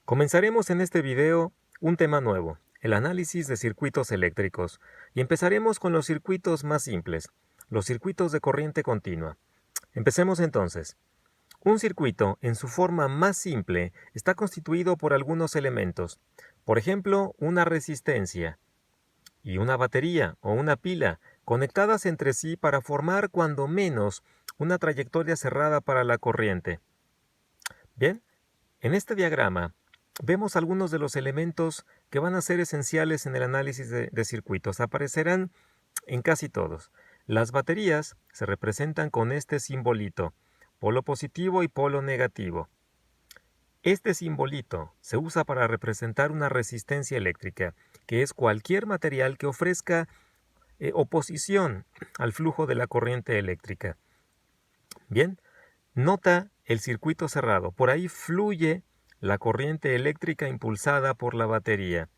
Comenzaremos en este video un tema nuevo, el análisis de circuitos eléctricos, y empezaremos con los circuitos más simples, los circuitos de corriente continua. Empecemos entonces. Un circuito, en su forma más simple, está constituido por algunos elementos, por ejemplo, una resistencia y una batería o una pila, conectadas entre sí para formar cuando menos una trayectoria cerrada para la corriente. Bien, en este diagrama vemos algunos de los elementos que van a ser esenciales en el análisis de circuitos. Aparecerán en casi todos. Las baterías se representan con este simbolito, polo positivo y polo negativo. Este simbolito se usa para representar una resistencia eléctrica, que es cualquier material que ofrezca oposición al flujo de la corriente eléctrica. Bien, nota el circuito cerrado. Por ahí fluye la corriente eléctrica impulsada por la batería.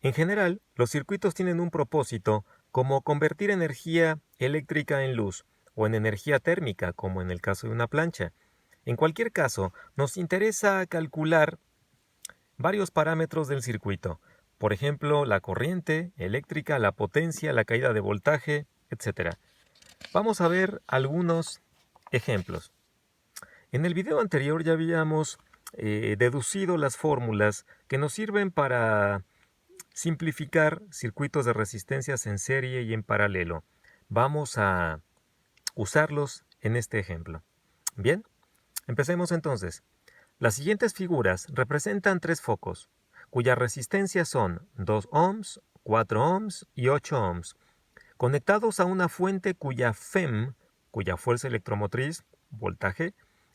En general, los circuitos tienen un propósito como convertir energía eléctrica en luz o en energía térmica, como en el caso de una plancha. En cualquier caso, nos interesa calcular varios parámetros del circuito, por ejemplo, la corriente eléctrica, la potencia, la caída de voltaje, etc. Vamos a ver algunos ejemplos. En el video anterior ya habíamos deducido las fórmulas que nos sirven para simplificar circuitos de resistencias en serie y en paralelo. Vamos a usarlos en este ejemplo. Bien, empecemos entonces. Las siguientes figuras representan tres focos, cuyas resistencias son 2 ohms, 4 ohms y 8 ohms, conectados a una fuente cuya FEM, cuya fuerza electromotriz, voltaje,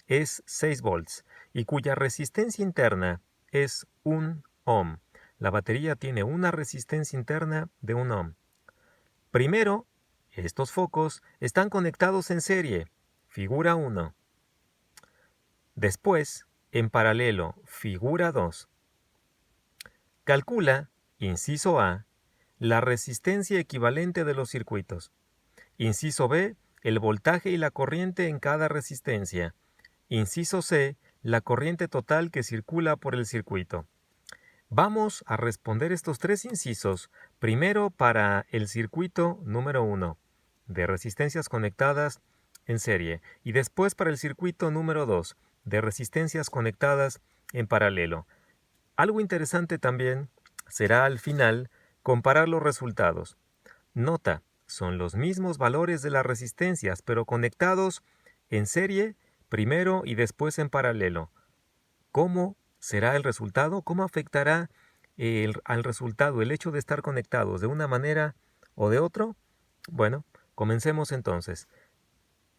es 6 volts y cuya resistencia interna es 1 ohm. La batería tiene una resistencia interna de 1 ohm. Primero, estos focos están conectados en serie, figura 1. Después, en paralelo, figura 2. Calcula, inciso A, la resistencia equivalente de los circuitos. Inciso B, el voltaje y la corriente en cada resistencia. Inciso C, la corriente total que circula por el circuito. Vamos a responder estos tres incisos, primero para el circuito número 1, de resistencias conectadas en serie, y después para el circuito número 2, de resistencias conectadas en paralelo. Algo interesante también será al final comparar los resultados. Nota, son los mismos valores de las resistencias, pero conectados en serie primero y después en paralelo. ¿Cómo será el resultado? ¿Cómo afectará al resultado el hecho de estar conectados de una manera o de otra? Bueno, comencemos entonces.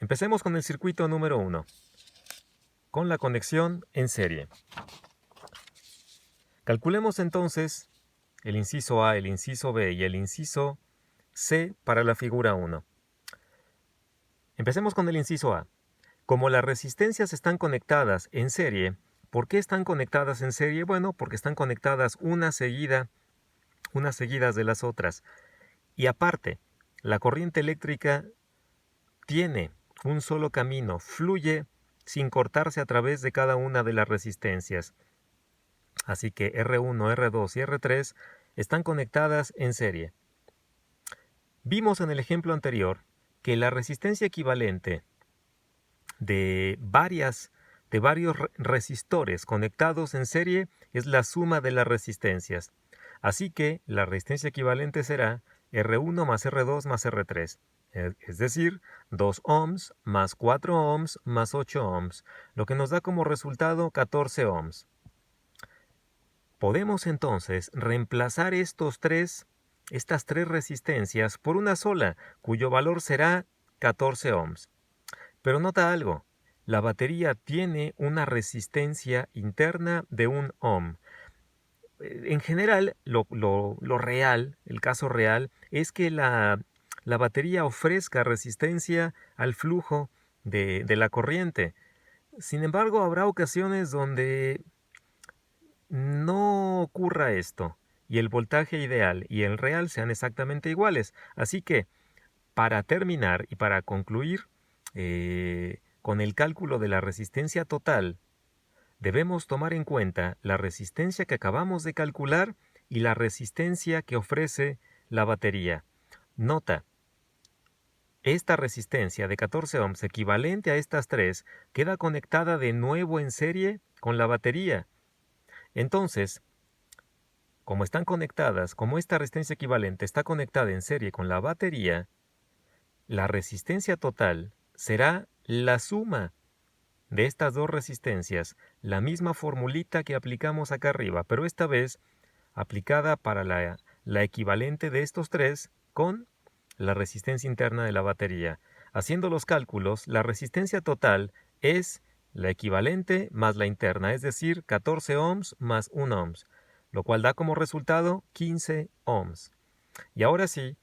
Empecemos con el circuito número 1, con la conexión en serie. Calculemos entonces el inciso A, el inciso B y el inciso C para la figura 1. Empecemos con el inciso A. Como las resistencias están conectadas en serie, ¿por qué están conectadas en serie? Bueno, porque están conectadas unas seguidas de las otras. Y aparte, la corriente eléctrica tiene un solo camino, fluye sin cortarse a través de cada una de las resistencias. Así que R1, R2 y R3 están conectadas en serie. Vimos en el ejemplo anterior que la resistencia equivalente de varios resistores conectados en serie es la suma de las resistencias. Así que la resistencia equivalente será R1 más R2 más R3. Es decir, 2 ohms más 4 ohms más 8 ohms, lo que nos da como resultado 14 ohms. Podemos entonces reemplazar estas tres resistencias por una sola, cuyo valor será 14 ohms. Pero nota algo, la batería tiene una resistencia interna de 1 ohm. En general, lo real, el caso real, es que la batería ofrezca resistencia al flujo de la corriente. Sin embargo, habrá ocasiones donde no ocurra esto y el voltaje ideal y el real sean exactamente iguales. Así que, para terminar y para concluir con el cálculo de la resistencia total, debemos tomar en cuenta la resistencia que acabamos de calcular y la resistencia que ofrece la batería. Nota, esta resistencia de 14 ohms equivalente a estas tres queda conectada de nuevo en serie con la batería. Entonces, como están conectadas, como esta resistencia equivalente está conectada en serie con la batería, la resistencia total será la suma de estas dos resistencias, la misma formulita que aplicamos acá arriba, pero esta vez aplicada para la equivalente de estos tres con la resistencia interna de la batería. Haciendo los cálculos, la resistencia total es la equivalente más la interna, es decir, 14 ohms más 1 ohms, lo cual da como resultado 15 ohms. Y ahora sí,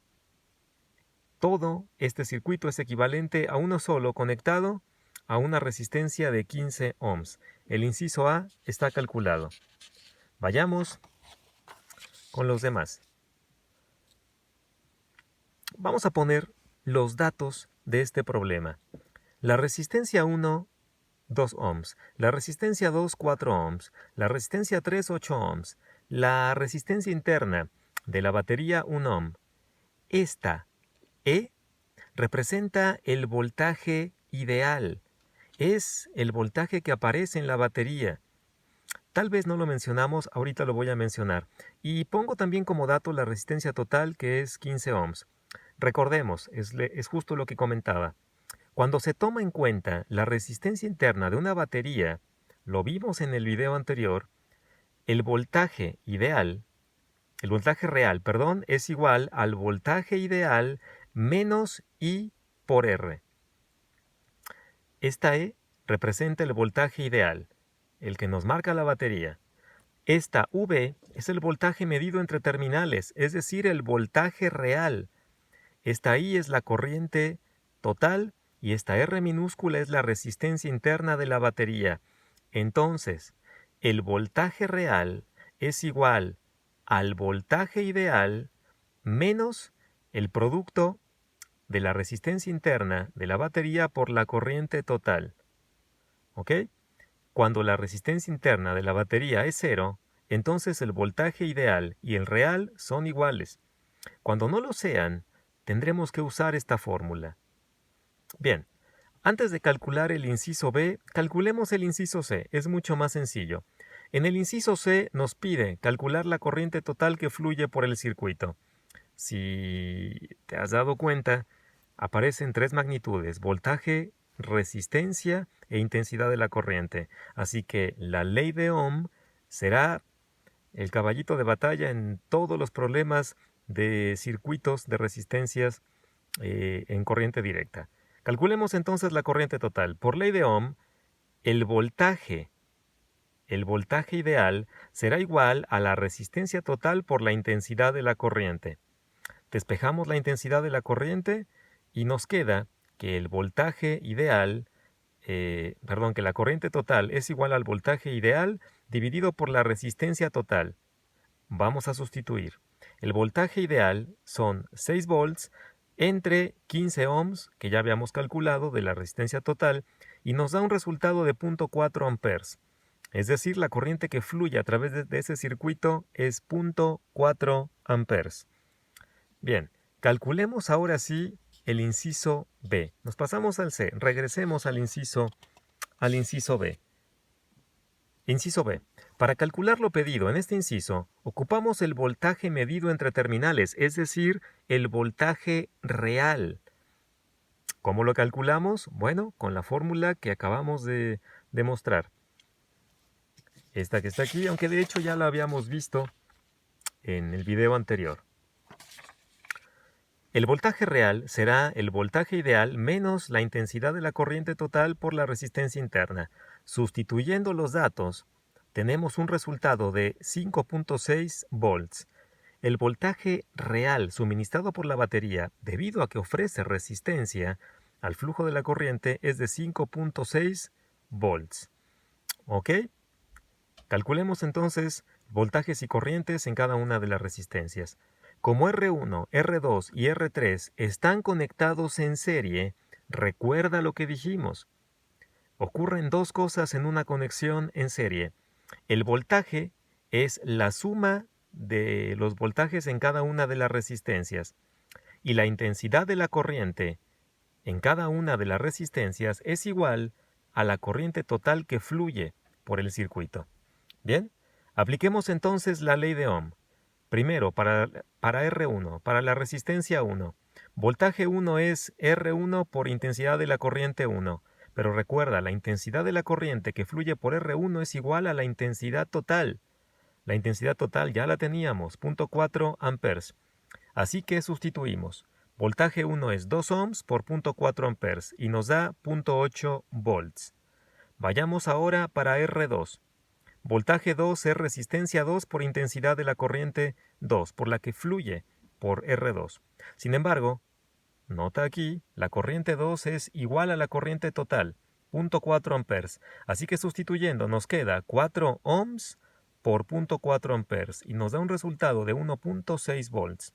todo este circuito es equivalente a uno solo conectado a una resistencia de 15 ohms. El inciso A está calculado. Vayamos con los demás. Vamos a poner los datos de este problema. La resistencia 1, 2 ohms. La resistencia 2, 4 ohms. La resistencia 3, 8 ohms. La resistencia interna de la batería 1 ohm. Esta E representa el voltaje ideal. Es el voltaje que aparece en la batería. Tal vez no lo mencionamos, ahorita lo voy a mencionar. Y pongo también como dato la resistencia total, que es 15 ohms. Recordemos, es justo lo que comentaba. Cuando se toma en cuenta la resistencia interna de una batería, lo vimos en el video anterior, el voltaje real, es igual al voltaje ideal menos I por R. Esta E representa el voltaje ideal, el que nos marca la batería. Esta V es el voltaje medido entre terminales, es decir, el voltaje real. Esta I es la corriente total y esta R minúscula es la resistencia interna de la batería. Entonces, el voltaje real es igual al voltaje ideal menos el producto de la resistencia interna de la batería por la corriente total. ¿Ok? Cuando la resistencia interna de la batería es 0, entonces el voltaje ideal y el real son iguales. Cuando no lo sean, tendremos que usar esta fórmula. Bien, antes de calcular el inciso B, calculemos el inciso C. Es mucho más sencillo. En el inciso C nos pide calcular la corriente total que fluye por el circuito. Si te has dado cuenta, aparecen tres magnitudes: voltaje, resistencia e intensidad de la corriente. Así que la ley de Ohm será el caballito de batalla en todos los problemas de circuitos de resistencias en corriente directa. Calculemos entonces la corriente total. Por ley de Ohm, el voltaje ideal será igual a la resistencia total por la intensidad de la corriente. Despejamos la intensidad de la corriente y nos queda que el voltaje ideal, que la corriente total es igual al voltaje ideal dividido por la resistencia total. Vamos a sustituir. El voltaje ideal son 6 volts entre 15 ohms, que ya habíamos calculado de la resistencia total, y nos da un resultado de 0.4 amperes. Es decir, la corriente que fluye a través de ese circuito es 0.4 amperes. Bien, calculemos ahora sí el inciso B. Nos pasamos al C, regresemos al inciso B. Inciso B. Para calcular lo pedido en este inciso, ocupamos el voltaje medido entre terminales, es decir, el voltaje real. ¿Cómo lo calculamos? Bueno, con la fórmula que acabamos de demostrar. Esta que está aquí, aunque de hecho ya la habíamos visto en el video anterior. El voltaje real será el voltaje ideal menos la intensidad de la corriente total por la resistencia interna. Sustituyendo los datos, tenemos un resultado de 5.6 volts. El voltaje real suministrado por la batería, debido a que ofrece resistencia al flujo de la corriente, es de 5.6 volts. ¿Ok? Calculemos entonces voltajes y corrientes en cada una de las resistencias. Como R1, R2 y R3 están conectados en serie, recuerda lo que dijimos. Ocurren dos cosas en una conexión en serie. El voltaje es la suma de los voltajes en cada una de las resistencias y la intensidad de la corriente en cada una de las resistencias es igual a la corriente total que fluye por el circuito. Bien, apliquemos entonces la ley de Ohm. Primero, para R1, para la resistencia 1. Voltaje 1 es R1 por intensidad de la corriente 1. Pero recuerda, la intensidad de la corriente que fluye por R1 es igual a la intensidad total. La intensidad total ya la teníamos, 0.4 amperes. Así que sustituimos. Voltaje 1 es 2 ohms por 0.4 amperes y nos da 0.8 volts. Vayamos ahora para R2. Voltaje 2 es resistencia 2 por intensidad de la corriente 2, por la que fluye por R2. Sin embargo, nota aquí, la corriente 2 es igual a la corriente total, 0.4 amperes. Así que sustituyendo nos queda 4 ohms por 0.4 amperes y nos da un resultado de 1.6 volts.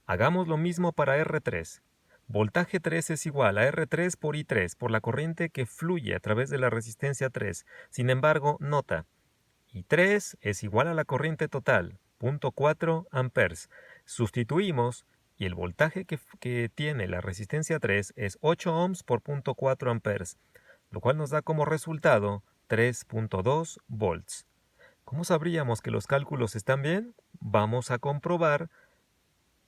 Hagamos lo mismo para R3. Voltaje 3 es igual a R3 por I3 por la corriente que fluye a través de la resistencia 3. Sin embargo, nota, I3 es igual a la corriente total, 0.4 amperes. Sustituimos y el voltaje que tiene la resistencia 3 es 8 ohms por 0.4 amperes, lo cual nos da como resultado 3.2 volts. ¿Cómo sabríamos que los cálculos están bien? Vamos a comprobar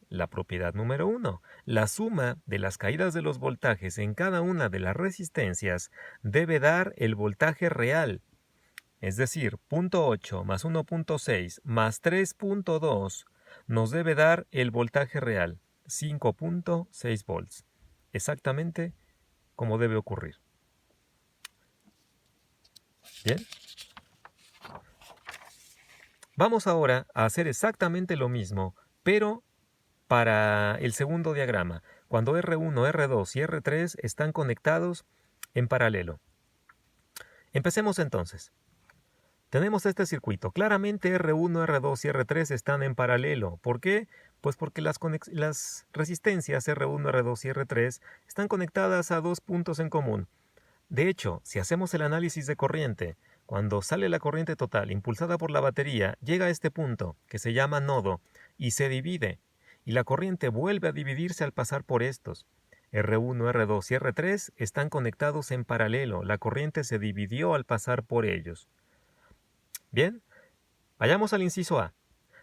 la propiedad número 1. La suma de las caídas de los voltajes en cada una de las resistencias debe dar el voltaje real. Es decir, 0.8 más 1.6 más 3.2 nos debe dar el voltaje real, 5.6 volts. Exactamente como debe ocurrir. Bien. Vamos ahora a hacer exactamente lo mismo, pero para el segundo diagrama, cuando R1, R2 y R3 están conectados en paralelo. Empecemos entonces. Tenemos este circuito. Claramente R1, R2 y R3 están en paralelo. ¿Por qué? Pues porque las resistencias R1, R2 y R3 están conectadas a dos puntos en común. De hecho, si hacemos el análisis de corriente, cuando sale la corriente total impulsada por la batería, llega a este punto, que se llama nodo, y se divide, y la corriente vuelve a dividirse al pasar por estos. R1, R2 y R3 están conectados en paralelo, la corriente se dividió al pasar por ellos. Bien, vayamos al inciso A.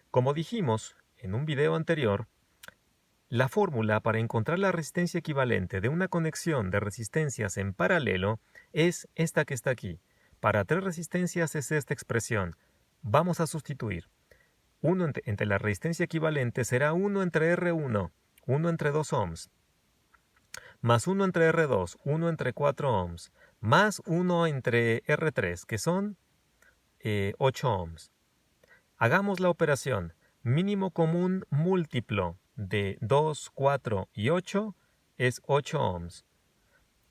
Como dijimos en un video anterior, la fórmula para encontrar la resistencia equivalente de una conexión de resistencias en paralelo es esta que está aquí. Para tres resistencias es esta expresión. Vamos a sustituir. 1 entre la resistencia equivalente será 1 entre R1, 1 entre 2 ohms, más 1 entre R2, 1 entre 4 ohms, más 1 entre R3, que son 8 ohms. Hagamos la operación. Mínimo común múltiplo de 2, 4 y 8 es 8 ohms.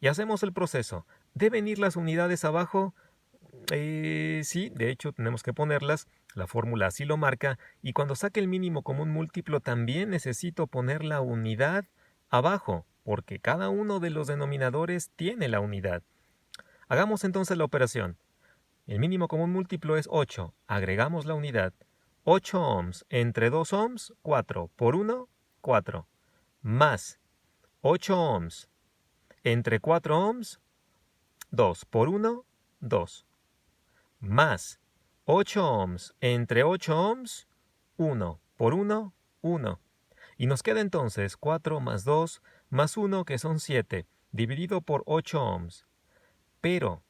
Y hacemos el proceso. ¿Deben ir las unidades abajo? Sí, de hecho tenemos que ponerlas. La fórmula así lo marca. Y cuando saque el mínimo común múltiplo también necesito poner la unidad abajo, porque cada uno de los denominadores tiene la unidad. Hagamos entonces la operación. El mínimo común múltiplo es 8. Agregamos la unidad. 8 ohms entre 2 ohms, 4. Por 1, 4. Más 8 ohms entre 4 ohms, 2. Por 1, 2. Más 8 ohms entre 8 ohms, 1. Por 1, 1. Y nos queda entonces 4 más 2 más 1, que son 7, dividido por 8 ohms. Pero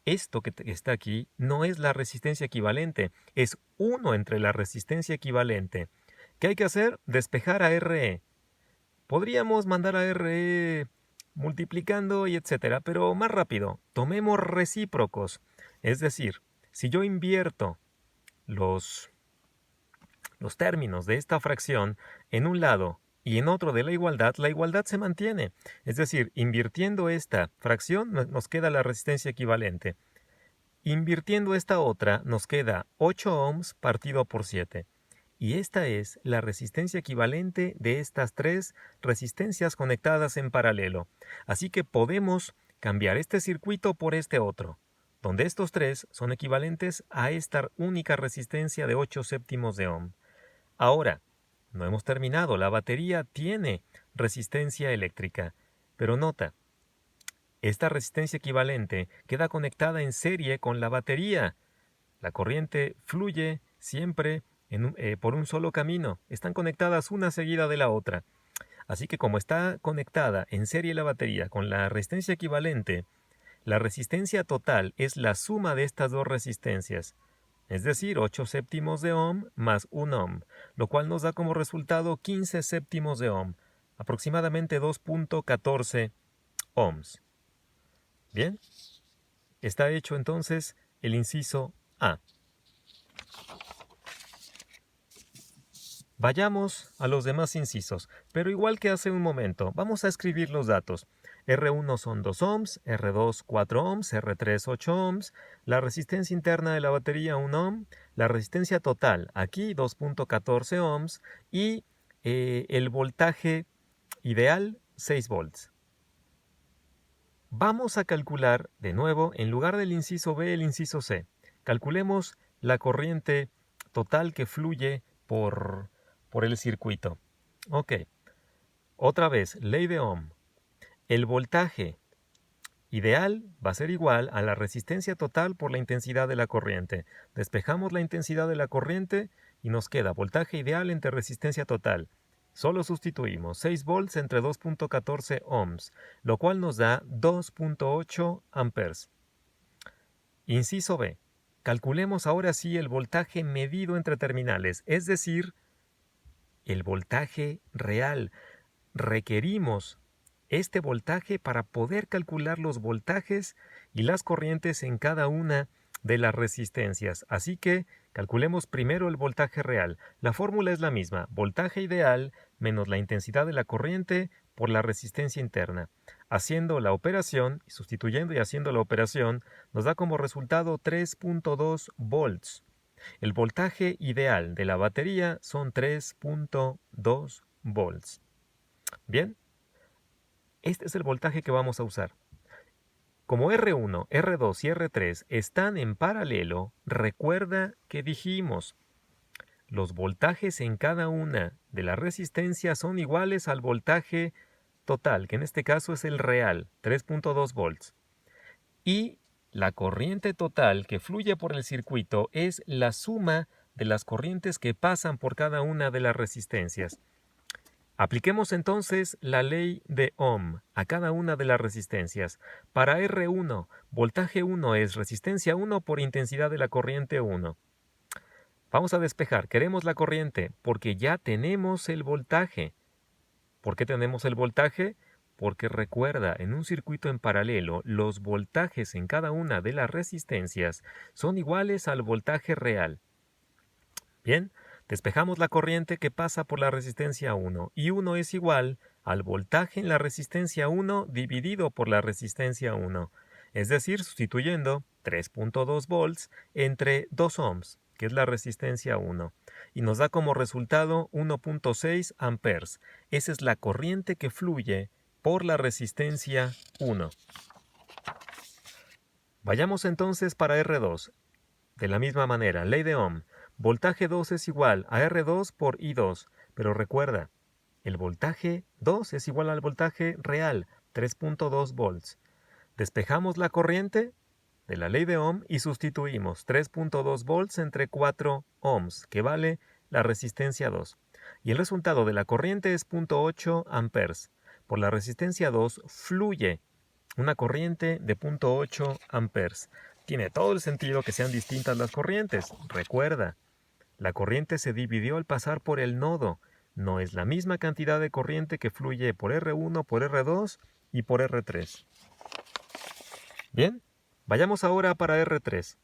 esto que está aquí no es la resistencia equivalente, es 1 entre la resistencia equivalente. ¿Qué hay que hacer? Despejar a RE. Podríamos mandar a RE multiplicando y etcétera, pero más rápido. Tomemos recíprocos. Es decir, si yo invierto los términos de esta fracción en un lado y en otro de la igualdad se mantiene. Es decir, invirtiendo esta fracción nos queda la resistencia equivalente. Invirtiendo esta otra nos queda 8 ohms partido por 7. Y esta es la resistencia equivalente de estas tres resistencias conectadas en paralelo. Así que podemos cambiar este circuito por este otro, donde estos tres son equivalentes a esta única resistencia de 8 séptimos de ohm. Ahora, no hemos terminado, la batería tiene resistencia eléctrica, pero nota, esta resistencia equivalente queda conectada en serie con la batería. La corriente fluye siempre por un solo camino, están conectadas una seguida de la otra. Así que como está conectada en serie la batería con la resistencia equivalente, la resistencia total es la suma de estas dos resistencias, es decir, 8 séptimos de ohm más 1 ohm, lo cual nos da como resultado 15 séptimos de ohm, aproximadamente 2.14 ohms. Bien, está hecho entonces el inciso A. Vayamos a los demás incisos, pero igual que hace un momento, vamos a escribir los datos. R1 son 2 ohms, R2 4 ohms, R3 8 ohms, la resistencia interna de la batería 1 ohm, la resistencia total aquí 2.14 ohms y el voltaje ideal 6 volts. Vamos a calcular de nuevo, en lugar del inciso B, el inciso C. Calculemos la corriente total que fluye por el circuito. Ok, otra vez, ley de Ohm. El voltaje ideal va a ser igual a la resistencia total por la intensidad de la corriente. Despejamos la intensidad de la corriente y nos queda voltaje ideal entre resistencia total. Solo sustituimos 6 volts entre 2.14 ohms, lo cual nos da 2.8 amperes. Inciso B. Calculemos ahora sí el voltaje medido entre terminales, es decir, el voltaje real. Requerimos este voltaje para poder calcular los voltajes y las corrientes en cada una de las resistencias. Así que calculemos primero el voltaje real. La fórmula es la misma, voltaje ideal menos la intensidad de la corriente por la resistencia interna. Haciendo la operación, sustituyendo y haciendo la operación, nos da como resultado 3.2 volts. El voltaje ideal de la batería son 3.2 volts. Bien, este es el voltaje que vamos a usar. Como R1, R2 y R3 están en paralelo, recuerda que dijimos, los voltajes en cada una de las resistencias son iguales al voltaje total, que en este caso es el real, 3.2 volts. Y la corriente total que fluye por el circuito es la suma de las corrientes que pasan por cada una de las resistencias. Apliquemos entonces la ley de Ohm a cada una de las resistencias. Para R1, voltaje 1 es resistencia 1 por intensidad de la corriente 1. Vamos a despejar, queremos la corriente porque ya tenemos el voltaje. ¿Por qué tenemos el voltaje? Porque recuerda, en un circuito en paralelo, los voltajes en cada una de las resistencias son iguales al voltaje real. Bien, despejamos la corriente que pasa por la resistencia 1 y 1 es igual al voltaje en la resistencia 1 dividido por la resistencia 1, es decir, sustituyendo 3.2 volts entre 2 ohms, que es la resistencia 1, y nos da como resultado 1.6 amperes. Esa es la corriente que fluye por la resistencia 1. Vayamos entonces para R2. De la misma manera, ley de Ohm. Voltaje 2 es igual a R2 por I2, pero recuerda, el voltaje 2 es igual al voltaje real, 3.2 volts. Despejamos la corriente de la ley de Ohm y sustituimos 3.2 volts entre 4 ohms, que vale la resistencia 2. Y el resultado de la corriente es 0.8 amperes. Por la resistencia 2 fluye una corriente de 0.8 amperes. Tiene todo el sentido que sean distintas las corrientes. Recuerda, la corriente se dividió al pasar por el nodo. No es la misma cantidad de corriente que fluye por R1, por R2 y por R3. Bien, vayamos ahora para R3.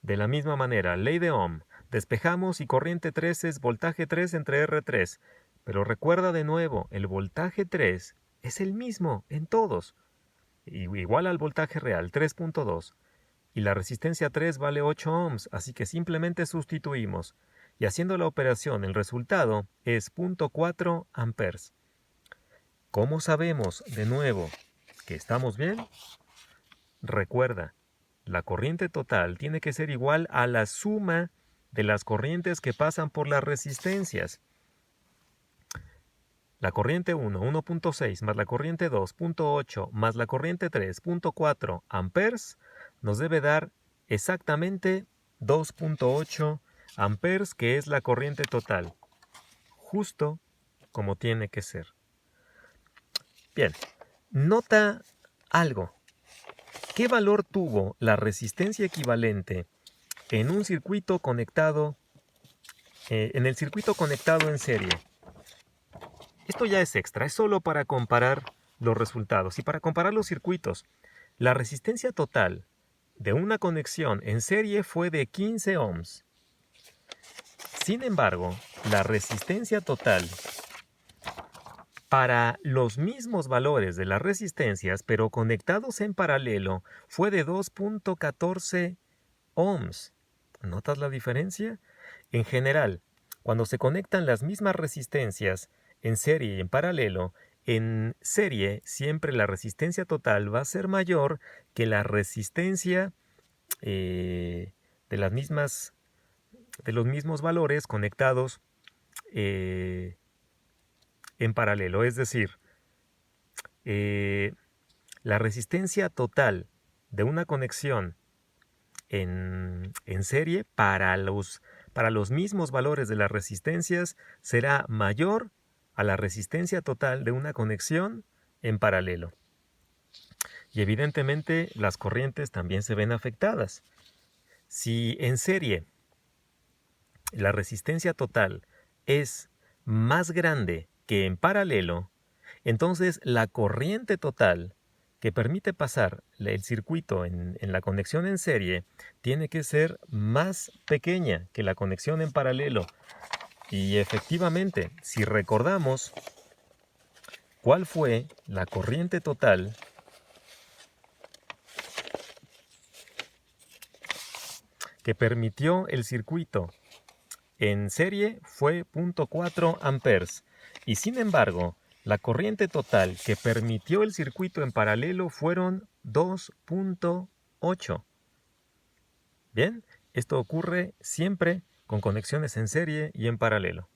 De la misma manera, ley de Ohm. Despejamos y corriente 3 es voltaje 3 entre R3. Pero recuerda de nuevo, el voltaje 3 es el mismo en todos. Igual al voltaje real, 3.2. Y la resistencia 3 vale 8 ohms, así que simplemente sustituimos. Y haciendo la operación, el resultado es 0.4 amperes. ¿Cómo sabemos, de nuevo, ¿Que estamos bien? Recuerda, la corriente total tiene que ser igual a la suma de las corrientes que pasan por las resistencias. La corriente 1, 1.6, más la corriente 2, 0.8, más la corriente 3, 0.4 amperes, nos debe dar exactamente 2.8 amperes, que es la corriente total, justo como tiene que ser. Bien, nota algo. ¿Qué valor tuvo la resistencia equivalente en un circuito conectado, en el circuito conectado en serie? Esto ya es extra, es solo para comparar los resultados y para comparar los circuitos. La resistencia total de una conexión en serie fue de 15 ohms. Sin embargo, la resistencia total para los mismos valores de las resistencias, pero conectados en paralelo, fue de 2.14 ohms. ¿Notas la diferencia? En general, cuando se conectan las mismas resistencias en serie y en serie siempre la resistencia total va a ser mayor que la resistencia de los mismos valores conectados en paralelo. Es decir, la resistencia total de una conexión en serie para los mismos valores de las resistencias será mayor a la resistencia total de una conexión en paralelo. Y evidentemente las corrientes también se ven afectadas. Si en serie la resistencia total es más grande que en paralelo, entonces la corriente total que permite pasar el circuito en la conexión en serie tiene que ser más pequeña que la conexión en paralelo. Y efectivamente, si recordamos cuál fue la corriente total que permitió el circuito en serie, fue 0.4 amperes. Y sin embargo, la corriente total que permitió el circuito en paralelo fueron 2.8. Bien, esto ocurre siempre con conexiones en serie y en paralelo.